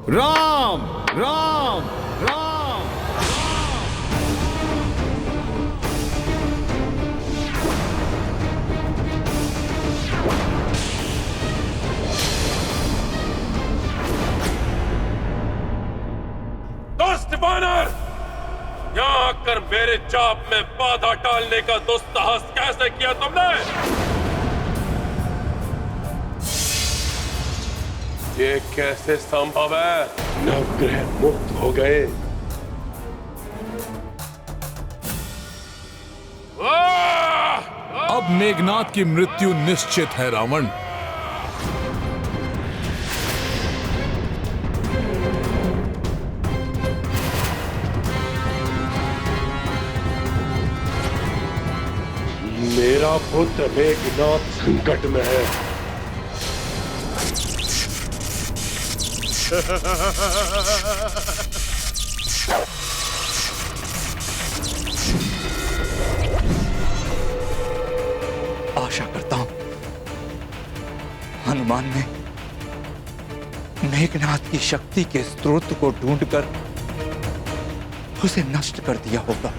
राम राम राम। दुष्ट वानर, यहाँ आकर मेरे चाप में बाधा डालने का दुस्साहस कैसे किया तुमने? ये कैसे संभव है? नवग्रह मुक्त हो गए। अब मेघनाद की मृत्यु निश्चित है रावण। मेरा पुत्र मेघनाद संकट में है। आशा करता हूं हनुमान ने मेघनाद की शक्ति के स्रोत को ढूंढकर उसे नष्ट कर दिया होगा।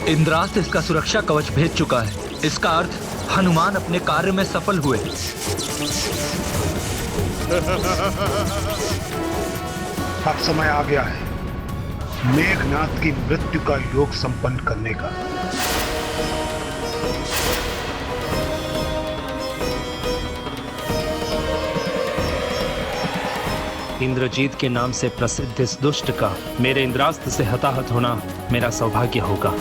इंद्रास्त्र इसका सुरक्षा कवच भेज चुका है। इसका अर्थ हनुमान अपने कार्य में सफल हुए। अब समय आ गया है मेघनाद की मृत्यु का योग संपन्न करने का। इंद्रजीत के नाम से प्रसिद्ध इस दुष्ट का मेरे इंद्रास्त्र से हताहत होना मेरा सौभाग्य होगा।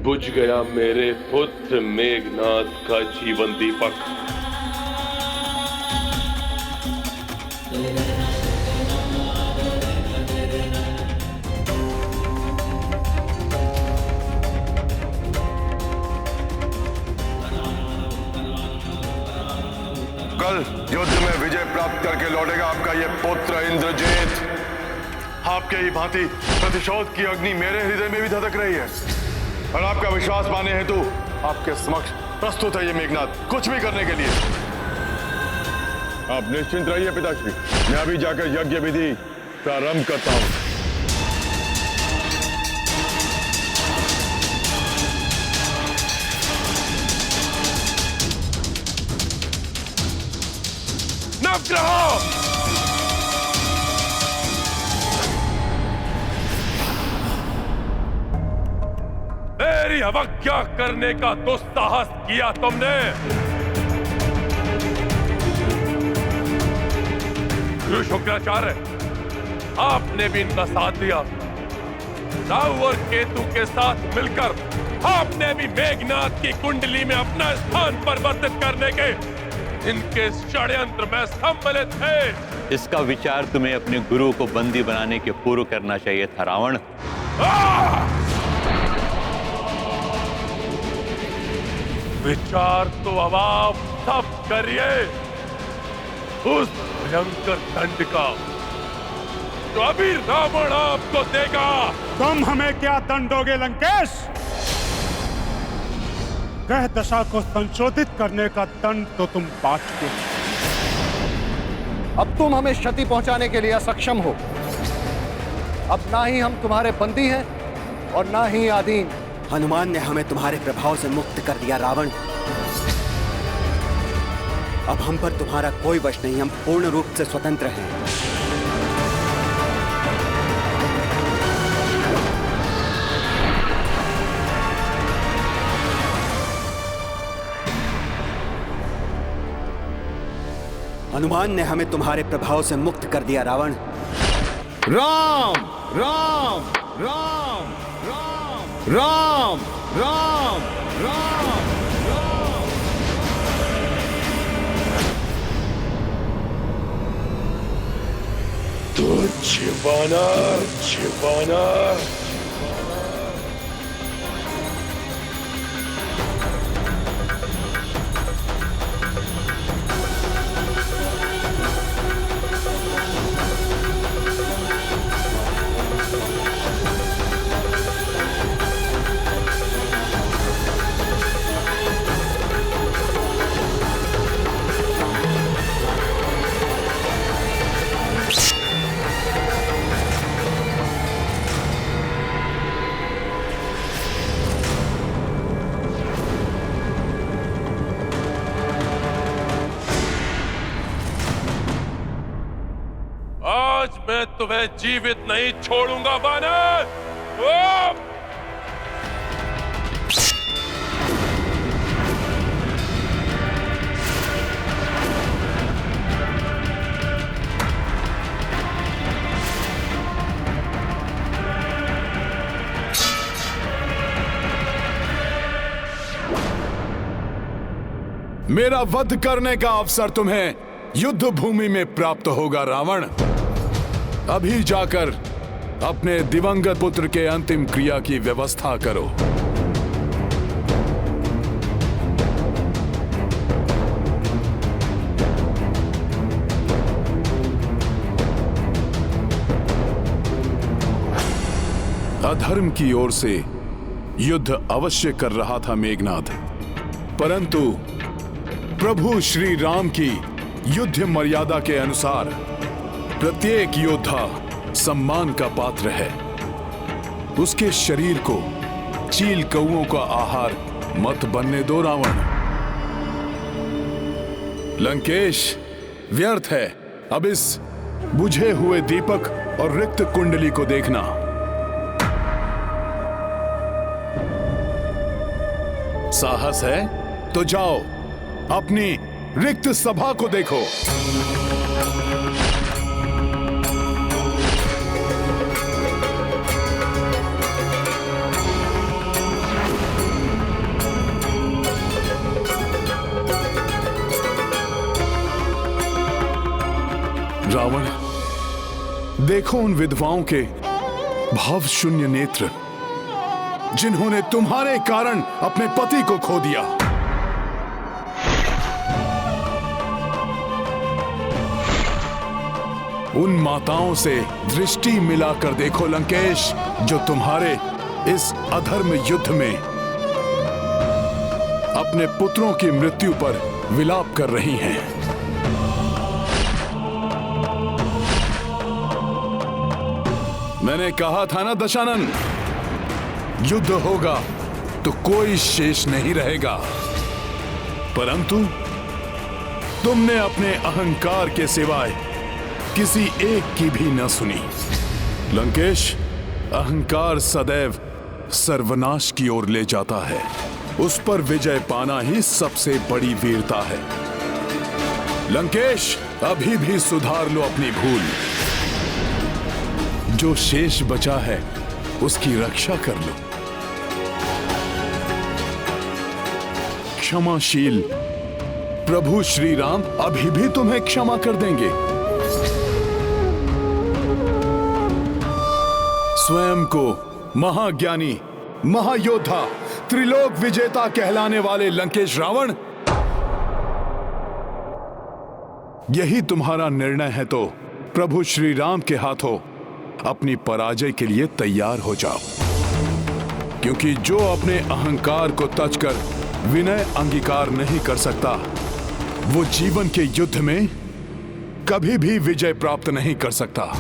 बुझ गया मेरे पुत्र मेघनाद का जीवन दीपक। कल युद्ध में विजय प्राप्त करके लौटेगा आपका ये पुत्र इंद्रजीत। आपके ही भांति प्रतिशोध की अग्नि मेरे हृदय में भी धधक रही है और आपका विश्वास पाने हेतु आपके समक्ष प्रस्तुत है ये मेघनाद कुछ भी करने के लिए। आप निश्चिंत रहिए पिताश्री, मैं अभी जाकर यज्ञ विधि प्रारंभ करता हूं। नवग्रह मेरी अवज्ञा करने का दुस्साहस किया तुमने। गुरु शुक्राचार्य, आपने भी इनका साथ दिया। राहु और केतु के साथ मिलकर आपने भी मेघनाथ की कुंडली में अपना स्थान परिवर्तित करने के इनके षड्यंत्र में सम्मिलित है। इसका विचार तुम्हें अपने गुरु को बंदी बनाने के पूर्व करना चाहिए था रावण। विचार तो अब आप सब करिए उस भयंकर दंड का तो अभी रावण आपको देगा। तुम हमें क्या दंड दोगे लंकेश? ग्रह दशा को संशोधित करने का दंड तो तुम पा चुके हो। अब तुम हमें क्षति पहुंचाने के लिए असक्षम हो। अब ना ही हम तुम्हारे बंदी हैं और ना ही आदीन। हनुमान ने हमें तुम्हारे प्रभाव से मुक्त कर दिया रावण। अब हम पर तुम्हारा कोई वश नहीं, हम पूर्ण रूप से स्वतंत्र हैं। हनुमान ने हमें तुम्हारे प्रभाव से मुक्त कर दिया रावण। राम राम राम राम राम राम राम राम। तो छिपाना छिपाना मैं तुम्हें जीवित नहीं छोड़ूंगा वानर। मेरा वध करने का अवसर तुम्हें युद्ध भूमि में प्राप्त होगा रावण। अभी जाकर अपने दिवंगत पुत्र के अंतिम क्रिया की व्यवस्था करो। अधर्म की ओर से युद्ध अवश्य कर रहा था मेघनाथ, परंतु प्रभु श्री राम की युद्ध मर्यादा के अनुसार प्रत्येक योद्धा सम्मान का पात्र है। उसके शरीर को चील कौओं का आहार मत बनने दो रावण। लंकेश, व्यर्थ है अब इस बुझे हुए दीपक और रिक्त कुंडली को देखना। साहस है तो जाओ अपनी रिक्त सभा को देखो। रावण, देखो उन विधवाओं के भाव शून्य नेत्र जिन्होंने तुम्हारे कारण अपने पति को खो दिया। उन माताओं से दृष्टि मिलाकर देखो लंकेश, जो तुम्हारे इस अधर्म युद्ध में अपने पुत्रों की मृत्यु पर विलाप कर रही हैं। मैंने कहा था ना दशानन, युद्ध होगा तो कोई शेष नहीं रहेगा, परंतु तुमने अपने अहंकार के सिवाय किसी एक की भी न सुनी। लंकेश, अहंकार सदैव सर्वनाश की ओर ले जाता है। उस पर विजय पाना ही सबसे बड़ी वीरता है। लंकेश, अभी भी सुधार लो अपनी भूल। जो शेष बचा है उसकी रक्षा कर लो। क्षमाशील प्रभु श्री राम अभी भी तुम्हें क्षमा कर देंगे। स्वयं को महाज्ञानी, महायोद्धा, त्रिलोक विजेता कहलाने वाले लंकेश रावण, यही तुम्हारा निर्णय है तो प्रभु श्री राम के हाथों अपनी पराजय के लिए तैयार हो जाओ, क्योंकि जो अपने अहंकार को तजकर विनय अंगीकार नहीं कर सकता, वो जीवन के युद्ध में कभी भी विजय प्राप्त नहीं कर सकता।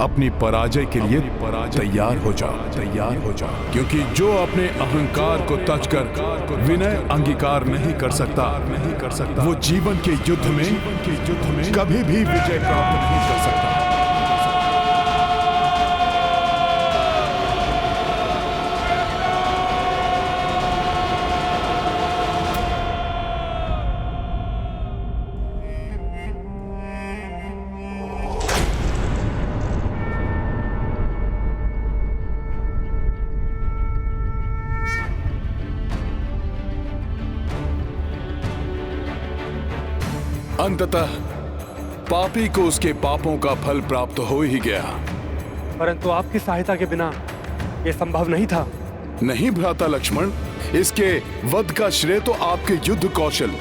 अपनी पराजय के लिए तैयार हो जाओ, क्योंकि जो अपने अहंकार को तजकर विनय अंगीकार नहीं कर सकता, वो जीवन के युद्ध में कभी भी विजय प्राप्त नहीं कर सकता। अंततः पापी को उसके पापों का फल प्राप्त हो ही गया। परंतु आपकी सहायता के बिना यह संभव नहीं था। नहीं भ्राता लक्ष्मण, इसके वध का श्रेय तो आपके युद्ध कौशल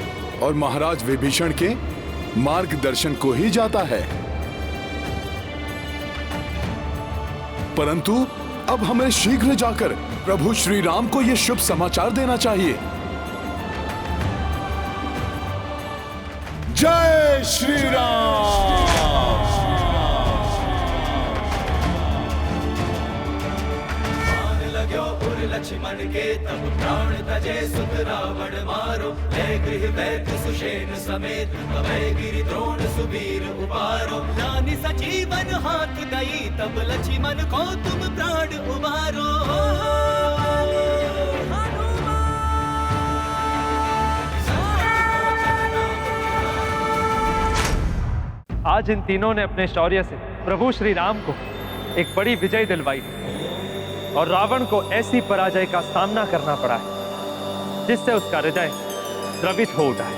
और महाराज विभीषण के मार्गदर्शन को ही जाता है। परंतु अब हमें शीघ्र जाकर प्रभु श्री राम को यह शुभ समाचार देना चाहिए। जय श्री राम। लक्ष्मण के तब प्राण तजे सुत रावण मारो, है गृह वैद्य सुषेण समेत अभय गिरि द्रोण सुबीर उबारो। नानी सजीवन हाथ दई तब लक्ष्मण को तुम प्राण उबारो। आज इन तीनों ने अपने शौर्य से प्रभु श्री राम को एक बड़ी विजय दिलवाई और रावण को ऐसी पराजय का सामना करना पड़ा है जिससे उसका हृदय द्रवित हो उठा है।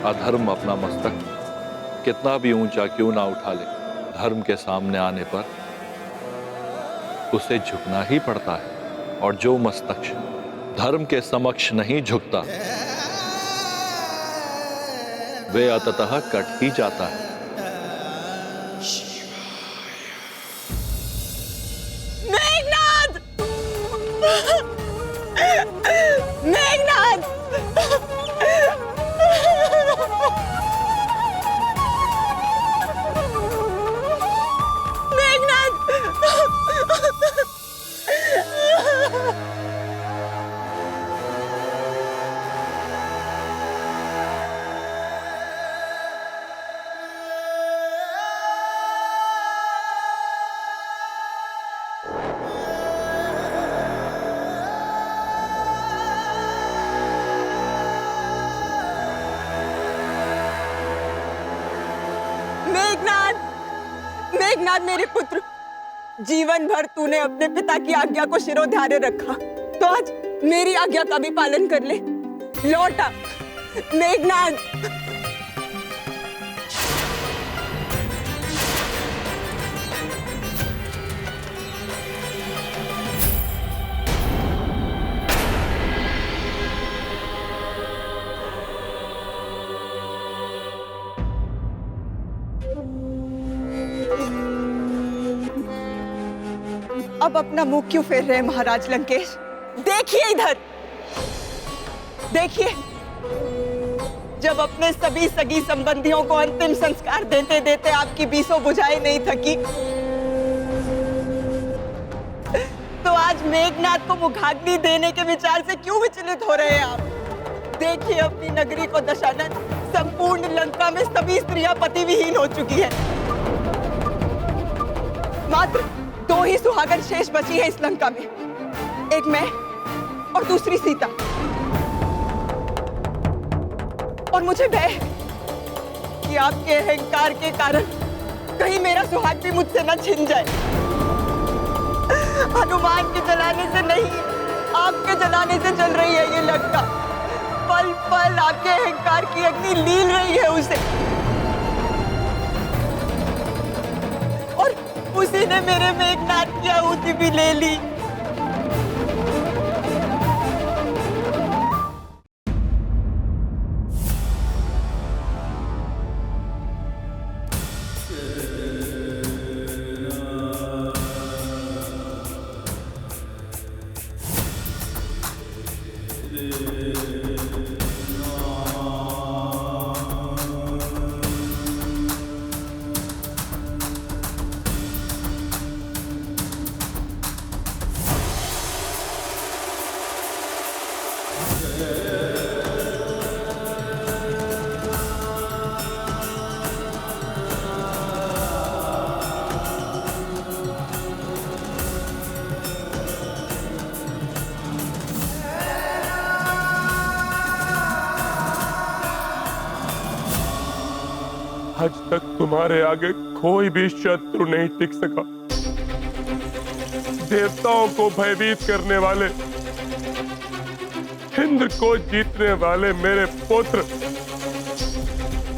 अधर्म अपना मस्तक कितना भी ऊंचा क्यों ना उठा ले, धर्म के सामने आने पर उसे झुकना ही पड़ता है। और जो मस्तक धर्म के समक्ष नहीं झुकता, वे अंततः कट ही जाता है। मेघनाद! मेघनाद! मेघनाद मेरे पुत्र, जीवन भर तूने अपने पिता की आज्ञा को शिरोधार्य रखा, तो आज मेरी आज्ञा का भी पालन कर ले। लौटा मेघनाद। अब अपना मुंह क्यों फेर रहे हैं महाराज लंकेश? देखिए इधर, देखिए, जब अपने सभी सगी संबंधियों को अंतिम संस्कार देते देते आपकी बीसों बुझाएं नहीं थकी, तो आज मेघनाद को मुखाग्नि देने के विचार से क्यों विचलित हो रहे हैं आप? देखिए अपनी नगरी को दशानन, संपूर्ण लंका में सभी स्त्रियां पति विहीन हो चुकी है। मात्र 2 ही सुहागन शेष बची है इस लंका में, एक मैं और दूसरी सीता। और मुझे भय है कि आपके अहंकार के कारण कहीं मेरा सुहाग भी मुझसे न छिन जाए। हनुमान के जलाने से नहीं, आपके जलाने से जल रही है ये लंका। पल पल आपके अहंकार की अग्नि लील रही है उसे, और उसी ने मेरे मेघनाद की आहुति भी ले ली। आज तक तुम्हारे आगे कोई भी शत्रु नहीं टिक सका। देवताओं को भयभीत करने वाले, इंद्र को जीतने वाले मेरे पुत्र,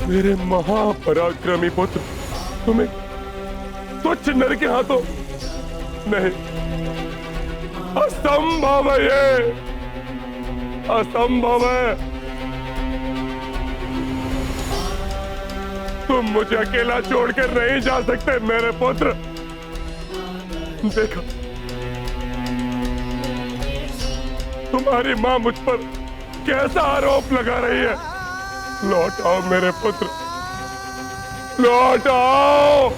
मेरे महापराक्रमी पुत्र, तुम्हें तुच्छ नर के हाथों नहीं, असंभव है ये, असंभव है। तुम मुझे अकेला छोड़कर नहीं जा सकते मेरे पुत्र। देखो, तुम्हारी मां मुझ पर कैसा आरोप लगा रही है। लौट आओ मेरे पुत्र, लौट आओ।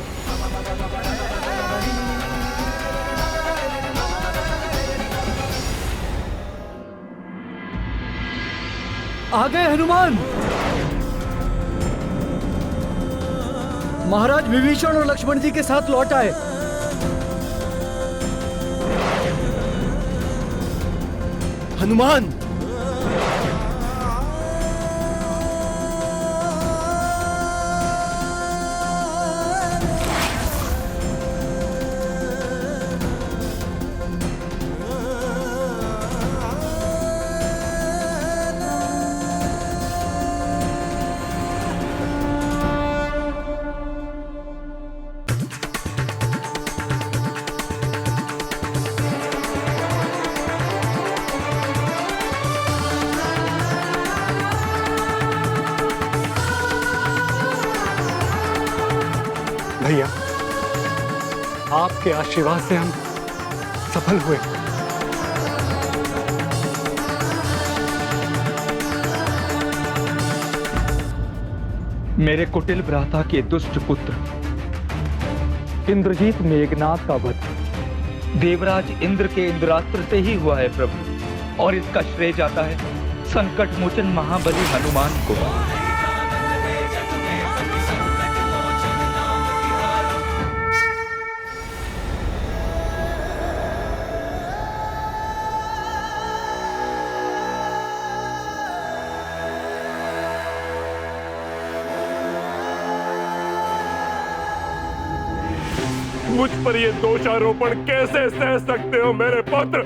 आ गए हनुमान। महाराज विभीषण और लक्ष्मण जी के साथ लौट आए। हनुमान, भैया, आपके आशीर्वाद से हम सफल हुए। मेरे कुटिल भ्राता के दुष्ट पुत्र इंद्रजीत मेघनाद का वध देवराज इंद्र के इंद्रास्त्र से ही हुआ है प्रभु, और इसका श्रेय जाता है संकट मोचन महाबली हनुमान को। मुझ पर ये दोषारोपण कैसे सह सकते हो मेरे पुत्र?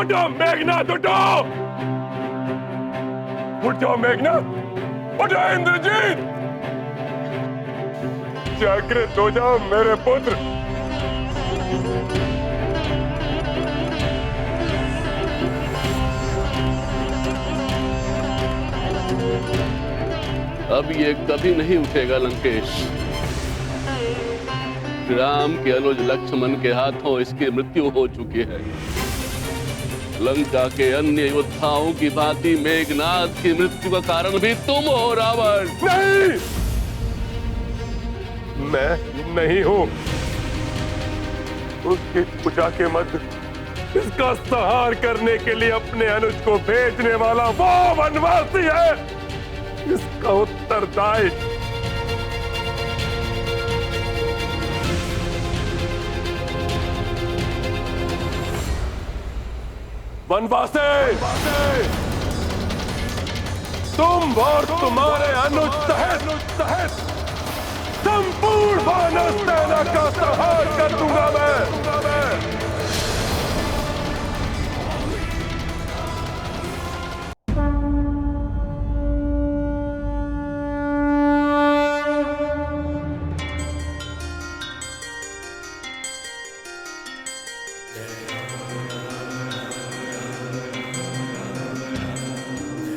उठो मेघनाद, उठो। उठ जाओ मेघनाथ, उठ जाओ इंद्रजीत, जागृत हो जाओ मेरे पुत्र। अब ये कभी नहीं उठेगा लंकेश। राम के अनुज लक्ष्मण के हाथों इसकी मृत्यु हो चुकी है। लंका के अन्य योद्धाओं की भांति मेघनाथ की मृत्यु का कारण भी तुम हो रावण। नहीं, मैं नहीं हूं। उसकी पूजा के मध्य इसका संहार करने के लिए अपने अनुज को भेजने वाला वो वनवासी है, इसका उत्तरदायी। वनवासी, तुम और तुम्हारे अनुज सहित संपूर्ण वानर सेना का संहार कर दूंगा मैं।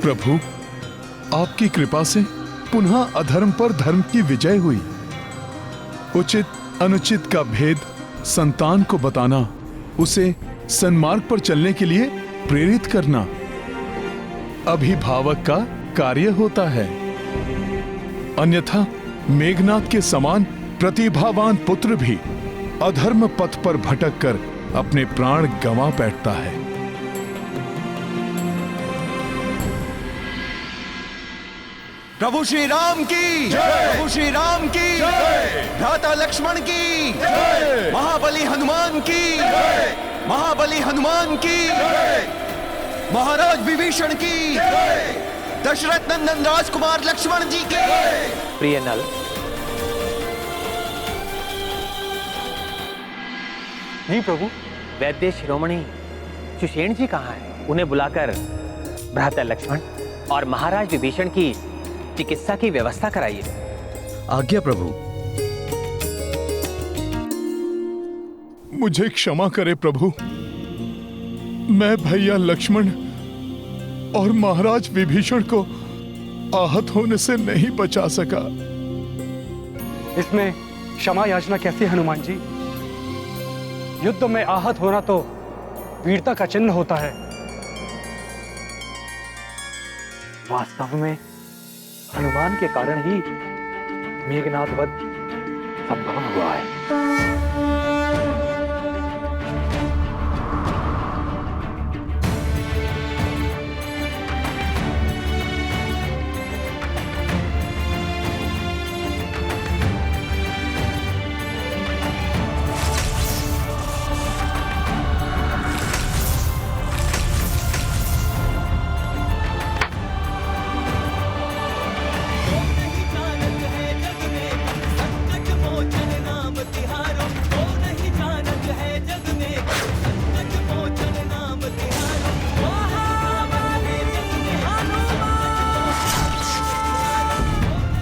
प्रभु, आपकी कृपा से पुनः अधर्म पर धर्म की विजय हुई। उचित अनुचित का भेद संतान को बताना, उसे सन्मार्ग पर चलने के लिए प्रेरित करना अभिभावक का कार्य होता है। अन्यथा मेघनाथ के समान प्रतिभावान पुत्र भी अधर्म पथ पर भटक कर अपने प्राण गंवा बैठता है। प्रभु श्री राम की जय, प्रभु श्री राम की जय, भ्राता लक्ष्मण की जय, महाबली हनुमान की जय, महाबली हनुमान की जय, महाराज विभीषण की जय, दशरथ नंदन राजकुमार लक्ष्मण जी की जय। प्रिय नल, जी प्रभु। वैद्य शिरोमणि सुषेण जी कहाँ हैं? उन्हें बुलाकर भ्राता लक्ष्मण और महाराज विभीषण की चिकित्सा की व्यवस्था कराइए। आज्ञा प्रभु। मुझे क्षमा करे प्रभु, मैं भैया लक्ष्मण और महाराज विभीषण को आहत होने से नहीं बचा सका। इसमें क्षमा याचना कैसे हनुमान जी? युद्ध में आहत होना तो वीरता का चिन्ह होता है। वास्तव में हनुमान के कारण ही मेघनाथ वध संभव हुआ है।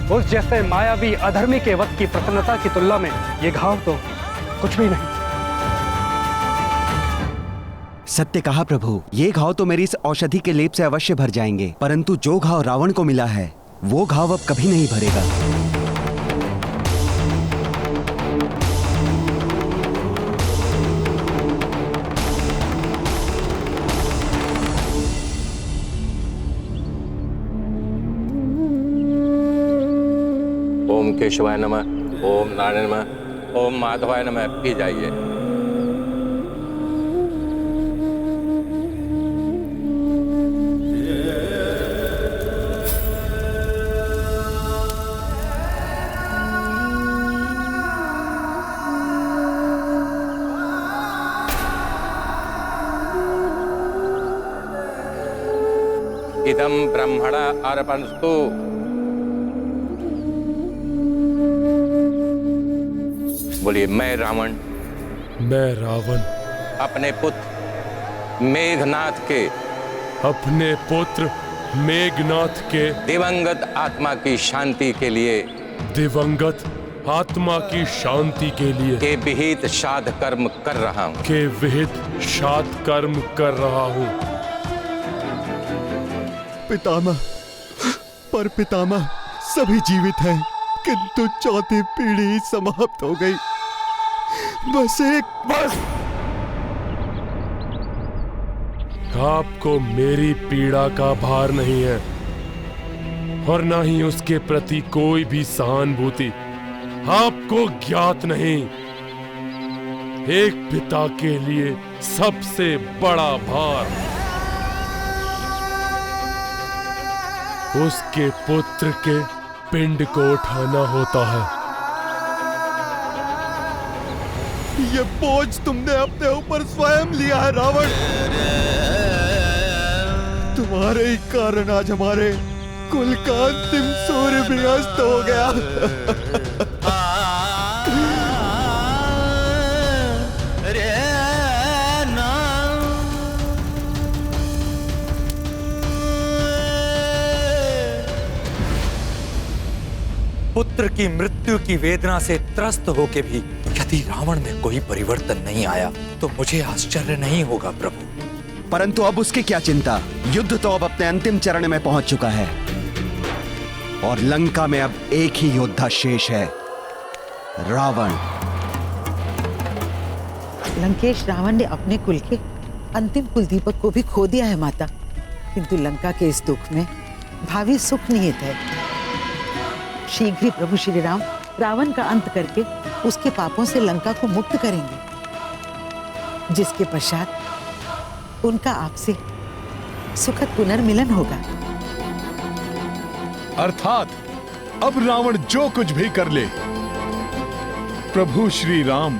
उस जैसे मायावी अधर्मी के वध की प्रसन्नता की तुलना में ये घाव तो कुछ भी नहीं। सत्य कहा प्रभु, ये घाव तो मेरी इस औषधि के लेप से अवश्य भर जाएंगे, परंतु जो घाव रावण को मिला है वो घाव अब कभी नहीं भरेगा। ओम केशवाय नमः, ओम नारायण नमः, ओम माधवाय नमः। पी जाइए। इदं ब्रह्मण अर्पणस्तु। बोलिए, मैं रावण अपने पुत्र मेघनाथ के अपने पुत्र मेघनाथ के दिवंगत आत्मा की शांति के लिए, दिवंगत आत्मा की शांति के लिए के विहित श्राद्ध कर्म कर रहा हूँ, के विहित श्राद्ध कर्म कर रहा हूँ। पितामह, पर पितामह सभी जीवित हैं, किंतु चौथी पीढ़ी समाप्त हो गई। बस आपको मेरी पीड़ा का भार नहीं है और ना ही उसके प्रति कोई भी सहानुभूति आपको ज्ञात नहीं। एक पिता के लिए सबसे बड़ा भार उसके पुत्र के पिंड को उठाना होता है। ये बोझ तुमने अपने ऊपर स्वयं लिया है रावण। तुम्हारे ही कारण आज हमारे कुल का अंतिम सूर्य भी अस्त हो गया। पुत्र की मृत्यु की वेदना से त्रस्त होके भी यदि रावण में कोई परिवर्तन नहीं आया तो मुझे आश्चर्य नहीं होगा प्रभु। परंतु अब उसकी क्या चिंता, युद्ध तो अब अपने अंतिम चरण में पहुंच चुका है और लंका में अब एक ही योद्धा शेष है, रावण। लंकेश रावण ने अपने कुल के अंतिम कुलदीपक को भी खो दिया है माता, किंतु लंका के इस दुख में भावी सुख निहित है। शीघ्र ही प्रभु श्री राम रावण का अंत करके उसके पापों से लंका को मुक्त करेंगे, जिसके पश्चात उनका आपसे सुखद पुनर्मिलन होगा। अर्थात अब रावण जो कुछ भी कर ले, प्रभु श्री राम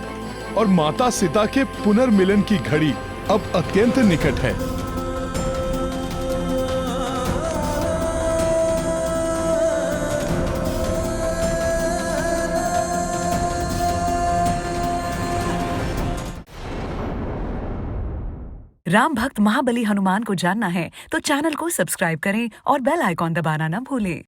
और माता सीता के पुनर्मिलन की घड़ी अब अत्यंत निकट है। राम भक्त महाबली हनुमान को जानना है तो चैनल को सब्सक्राइब करें और बेल आइकॉन दबाना न भूलें।